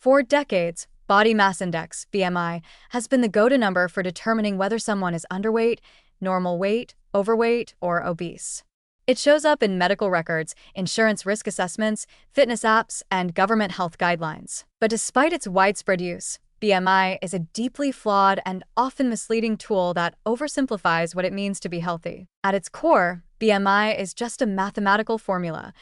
For decades, body mass index, BMI, has been the go-to number for determining whether someone is underweight, normal weight, overweight, or obese. It shows up in medical records, insurance risk assessments, fitness apps, and government health guidelines. But despite its widespread use, BMI is a deeply flawed and often misleading tool that oversimplifies what it means to be healthy. At its core, BMI is just a mathematical formula,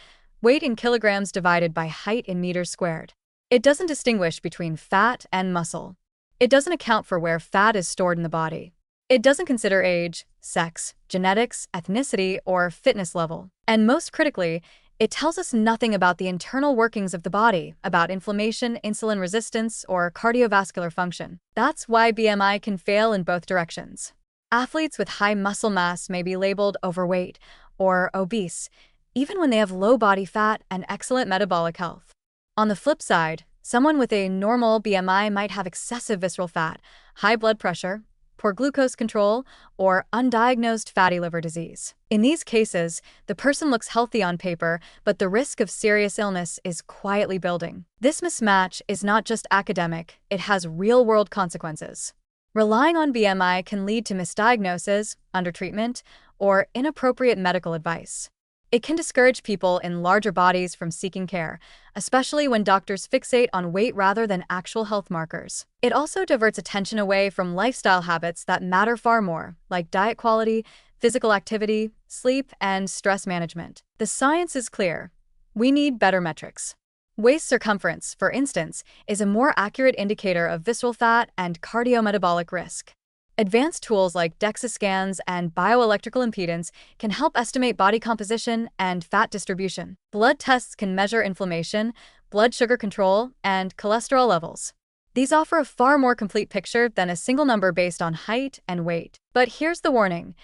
weight in kilograms divided by height in meters squared. It doesn't distinguish between fat and muscle. It doesn't account for where fat is stored in the body. It doesn't consider age, sex, genetics, ethnicity, or fitness level. And most critically, it tells us nothing about the internal workings of the body, about inflammation, insulin resistance, or cardiovascular function. That's why BMI can fail in both directions. Athletes with high muscle mass may be labeled overweight or obese, even when they have low body fat and excellent metabolic health. On the flip side, someone with a normal BMI might have excessive visceral fat, high blood pressure, poor glucose control, or undiagnosed fatty liver disease. In these cases, the person looks healthy on paper, but the risk of serious illness is quietly building. This mismatch is not just academic, it has real-world consequences. Relying on BMI can lead to misdiagnosis, undertreatment, or inappropriate medical advice. It can discourage people in larger bodies from seeking care, especially when doctors fixate on weight rather than actual health markers. It also diverts attention away from lifestyle habits that matter far more, like diet quality, physical activity, sleep, and stress management. The science is clear. We need better metrics. Waist circumference, for instance, is a more accurate indicator of visceral fat and cardiometabolic risk. Advanced tools like DEXA scans and bioelectrical impedance can help estimate body composition and fat distribution. Blood tests can measure inflammation, blood sugar control, and cholesterol levels. These offer a far more complete picture than a single number based on height and weight. But here's the warning.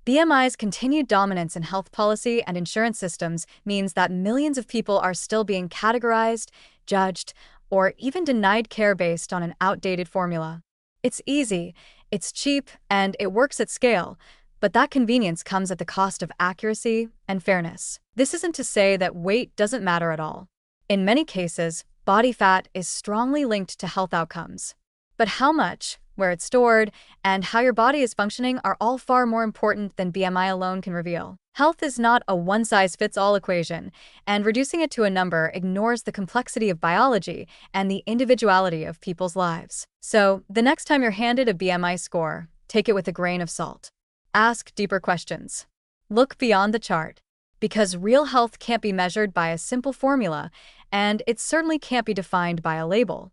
BMI's continued dominance in health policy and insurance systems means that millions of people are still being categorized, judged, or even denied care based on an outdated formula. It's easy, it's cheap, and it works at scale, but that convenience comes at the cost of accuracy and fairness. This isn't to say that weight doesn't matter at all. In many cases, body fat is strongly linked to health outcomes. But how much, where it's stored, and how your body is functioning are all far more important than BMI alone can reveal. Health is not a one-size-fits-all equation, and reducing it to a number ignores the complexity of biology and the individuality of people's lives. So, the next time you're handed a BMI score, take it with a grain of salt. Ask deeper questions. Look beyond the chart. Because real health can't be measured by a simple formula, and it certainly can't be defined by a label.